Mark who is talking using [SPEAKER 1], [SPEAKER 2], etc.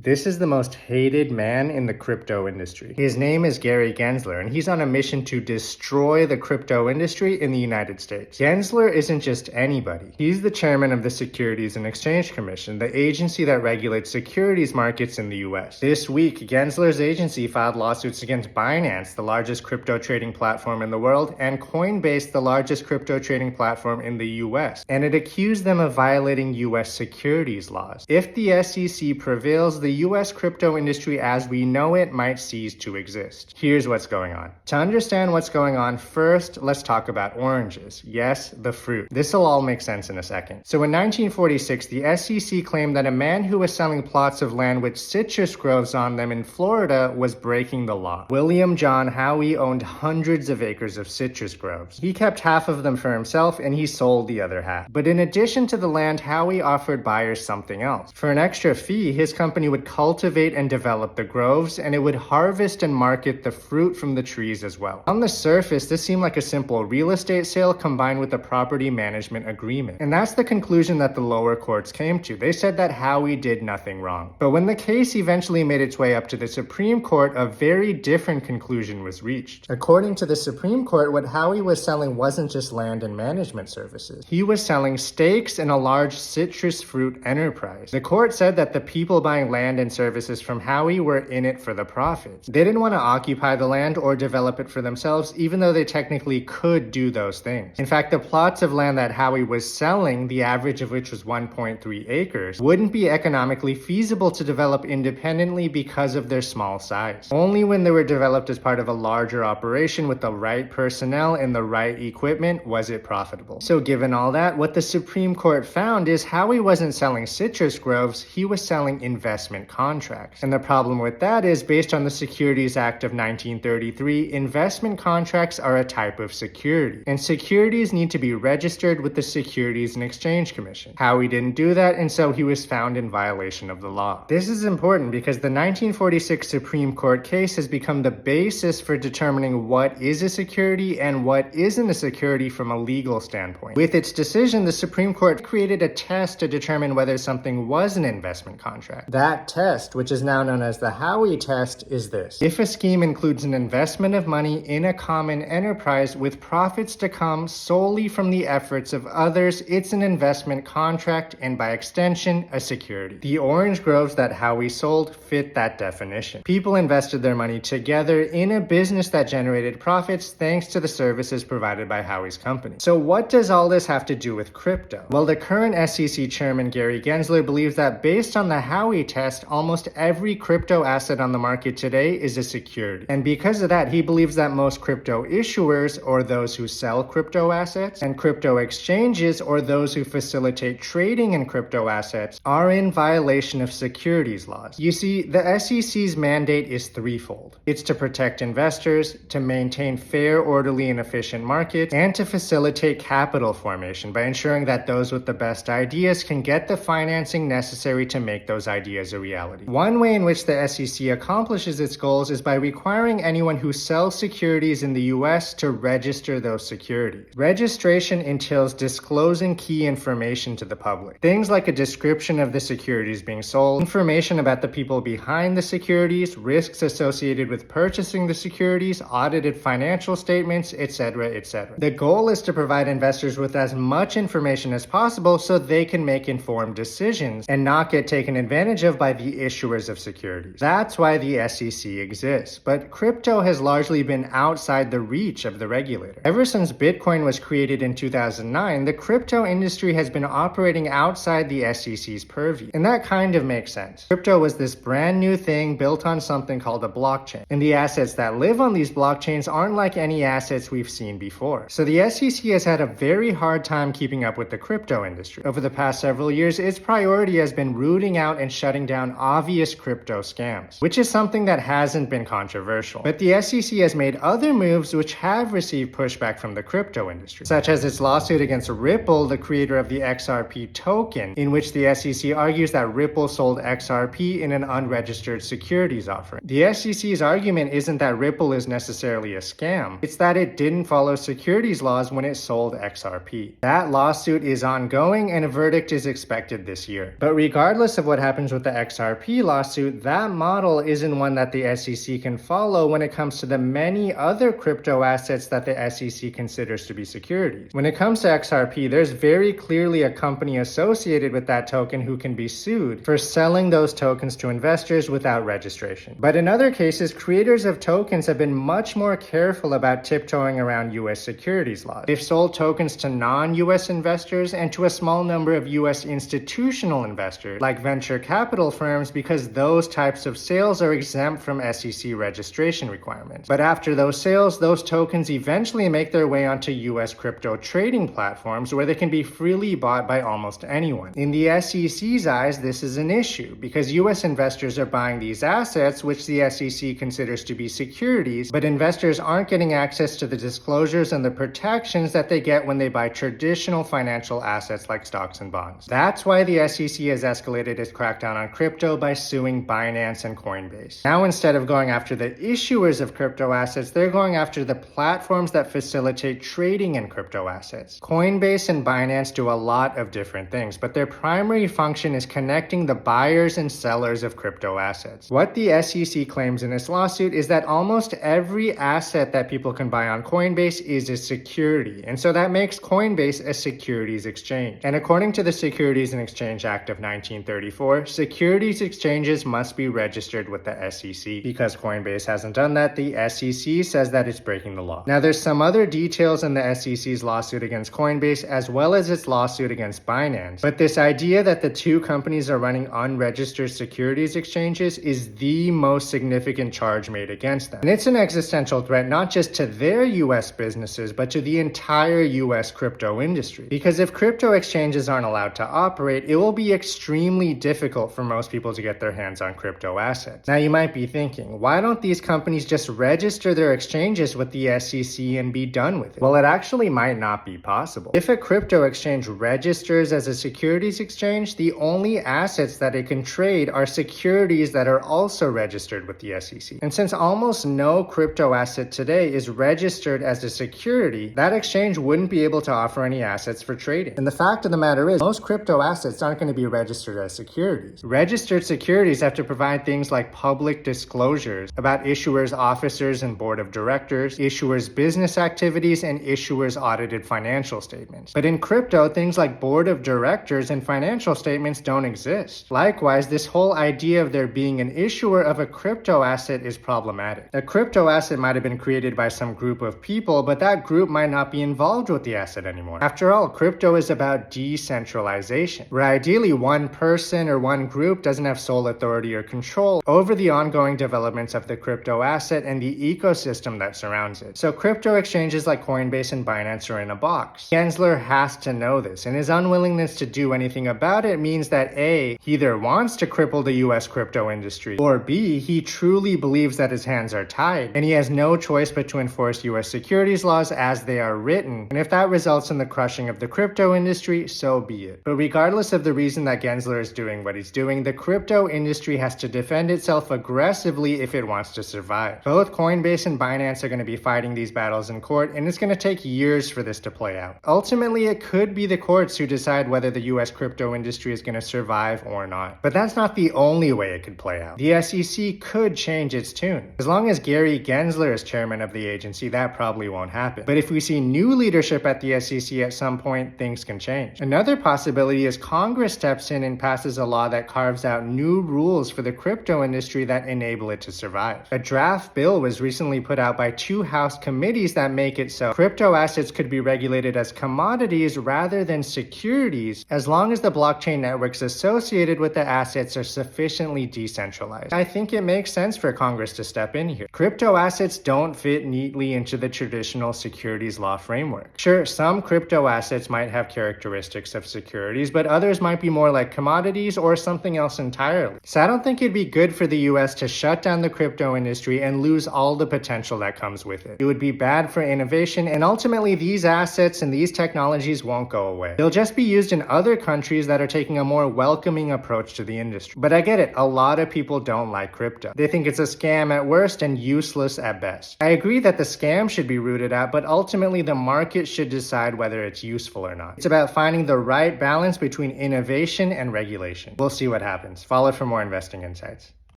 [SPEAKER 1] This is the most hated man in the crypto industry. His name is Gary Gensler, and he's on a mission to destroy the crypto industry in the United States. Gensler isn't just anybody. He's the chairman of the Securities and Exchange Commission, the agency that regulates securities markets in the US. This week, Gensler's agency filed lawsuits against Binance, the largest crypto trading platform in the world, and Coinbase, the largest crypto trading platform in the US. And it accused them of violating US securities laws. If the SEC prevails, the US crypto industry as we know it might cease to exist. Here's what's going on. To understand what's going on, first, let's talk about oranges. Yes, the fruit. This'll all make sense in a second. So in 1946, the SEC claimed that a man who was selling plots of land with citrus groves on them in Florida was breaking the law. William John Howey owned hundreds of acres of citrus groves. He kept half of them for himself and he sold the other half. But in addition to the land, Howey offered buyers something else. For an extra fee, his company would cultivate and develop the groves, and it would harvest and market the fruit from the trees as well. On the surface, this seemed like a simple real estate sale combined with a property management agreement. And that's the conclusion that the lower courts came to. They said that Howey did nothing wrong. But when the case eventually made its way up to the Supreme Court, a very different conclusion was reached. According to the Supreme Court, what Howey was selling wasn't just land and management services. He was selling stakes in a large citrus fruit enterprise. The court said that the people buying land and services from Howey were in it for the profits. They didn't want to occupy the land or develop it for themselves, even though they technically could do those things. In fact, the plots of land that Howey was selling, the average of which was 1.3 acres, wouldn't be economically feasible to develop independently because of their small size. Only when they were developed as part of a larger operation with the right personnel and the right equipment was it profitable. So given all that, what the Supreme Court found is Howey wasn't selling citrus groves, he was selling investment contracts. And the problem with that is, based on the Securities Act of 1933, investment contracts are a type of security, and securities need to be registered with the Securities and Exchange Commission. Howey didn't do that, and so he was found in violation of the law. This is important because the 1946 Supreme Court case has become the basis for determining what is a security and what isn't a security from a legal standpoint. With its decision, the Supreme Court created a test to determine whether something was an investment contract. That test, which is now known as the Howey test, is this. If a scheme includes an investment of money in a common enterprise with profits to come solely from the efforts of others, it's an investment contract and by extension, a security. The orange groves that Howey sold fit that definition. People invested their money together in a business that generated profits thanks to the services provided by Howey's company. So what does all this have to do with crypto? Well, the current SEC chairman Gary Gensler believes that based on the Howey test, almost every crypto asset on the market today is a security. And because of that, he believes that most crypto issuers, or those who sell crypto assets, and crypto exchanges, or those who facilitate trading in crypto assets, are in violation of securities laws. You see, the SEC's mandate is threefold. It's to protect investors, to maintain fair, orderly, and efficient markets, and to facilitate capital formation by ensuring that those with the best ideas can get the financing necessary to make those ideas a reality. One way in which the SEC accomplishes its goals is by requiring anyone who sells securities in the US to register those securities. Registration entails disclosing key information to the public. Things like a description of the securities being sold, information about the people behind the securities, risks associated with purchasing the securities, audited financial statements, etc., etc. The goal is to provide investors with as much information as possible so they can make informed decisions and not get taken advantage of by the issuers of securities. That's why the SEC exists, but crypto has largely been outside the reach of the regulator. Ever since Bitcoin was created in 2009, the crypto industry has been operating outside the SEC's purview, and that kind of makes sense. Crypto was this brand new thing built on something called a blockchain, and the assets that live on these blockchains aren't like any assets we've seen before. So the SEC has had a very hard time keeping up with the crypto industry. Over the past several years, its priority has been rooting out and shutting down obvious crypto scams, which is something that hasn't been controversial. But the SEC has made other moves which have received pushback from the crypto industry, such as its lawsuit against Ripple, the creator of the XRP token, in which the SEC argues that Ripple sold XRP in an unregistered securities offering. The SEC's argument isn't that Ripple is necessarily a scam, it's that it didn't follow securities laws when it sold XRP. That lawsuit is ongoing and a verdict is expected this year. But regardless of what happens with the XRP lawsuit, that model isn't one that the SEC can follow when it comes to the many other crypto assets that the SEC considers to be securities. When it comes to XRP, there's very clearly a company associated with that token who can be sued for selling those tokens to investors without registration. But in other cases, creators of tokens have been much more careful about tiptoeing around US securities laws. They've sold tokens to non-US investors and to a small number of US institutional investors, like venture capital firms, because those types of sales are exempt from SEC registration requirements. But after those sales, those tokens eventually make their way onto US crypto trading platforms where they can be freely bought by almost anyone. In the SEC's eyes, this is an issue because US investors are buying these assets, which the SEC considers to be securities, but investors aren't getting access to the disclosures and the protections that they get when they buy traditional financial assets like stocks and bonds. That's why the SEC has escalated its crackdown on crypto by suing Binance and Coinbase. Now, instead of going after the issuers of crypto assets, they're going after the platforms that facilitate trading in crypto assets. Coinbase and Binance do a lot of different things, but their primary function is connecting the buyers and sellers of crypto assets. What the SEC claims in this lawsuit is that almost every asset that people can buy on Coinbase is a security, and so that makes Coinbase a securities exchange. And according to the Securities and Exchange Act of 1934, securities exchanges must be registered with the SEC. Because Coinbase hasn't done that, the SEC says that it's breaking the law. Now, there's some other details in the SEC's lawsuit against Coinbase as well as its lawsuit against Binance, but this idea that the two companies are running unregistered securities exchanges is the most significant charge made against them. And it's an existential threat not just to their US businesses, but to the entire US crypto industry. Because if crypto exchanges aren't allowed to operate, it will be extremely difficult for most people to get their hands on crypto assets. Now, you might be thinking, why don't these companies just register their exchanges with the SEC and be done with it? Well, it actually might not be possible. If a crypto exchange registers as a securities exchange, the only assets that it can trade are securities that are also registered with the SEC. And since almost no crypto asset today is registered as a security, that exchange wouldn't be able to offer any assets for trading. And the fact of the matter is, most crypto assets aren't going to be registered as securities. Registered securities have to provide things like public disclosures about issuers, officers, and board of directors, issuers' business activities, and issuers' audited financial statements. But in crypto, things like board of directors and financial statements don't exist. Likewise, this whole idea of there being an issuer of a crypto asset is problematic. A crypto asset might have been created by some group of people, but that group might not be involved with the asset anymore. After all, crypto is about decentralization, where ideally one person or one group doesn't have sole authority or control over the ongoing developments of the crypto asset and the ecosystem that surrounds it. So crypto exchanges like Coinbase and Binance are in a box. Gensler has to know this, and his unwillingness to do anything about it means that A, he either wants to cripple the US crypto industry, or B, he truly believes that his hands are tied, and he has no choice but to enforce US securities laws as they are written. And if that results in the crushing of the crypto industry, so be it. But regardless of the reason that Gensler is doing what he's doing, the crypto industry has to defend itself aggressively if it wants to survive. Both Coinbase and Binance are going to be fighting these battles in court, and it's going to take years for this to play out. Ultimately, it could be the courts who decide whether the US crypto industry is going to survive or not. But that's not the only way it could play out. The SEC could change its tune. As long as Gary Gensler is chairman of the agency, that probably won't happen. But if we see new leadership at the SEC at some point, things can change. Another possibility is Congress steps in and passes a law that carves out new rules for the crypto industry that enable it to survive. A draft bill was recently put out by two House committees that make it so crypto assets could be regulated as commodities rather than securities, as long as the blockchain networks associated with the assets are sufficiently decentralized. I think it makes sense for Congress to step in here. Crypto assets don't fit neatly into the traditional securities law framework. Sure, some crypto assets might have characteristics of securities, but others might be more like commodities or something else entirely. So I don't think it'd be good for the US to shut down the crypto industry and lose all the potential that comes with it. It would be bad for innovation, and ultimately these assets and these technologies won't go away. They'll just be used in other countries that are taking a more welcoming approach to the industry. But I get it, a lot of people don't like crypto. They think it's a scam at worst and useless at best. I agree that the scam should be rooted out, but ultimately the market should decide whether it's useful or not. It's about finding the right balance between innovation and regulation. We'll see what happens. happens. Follow for more investing insights.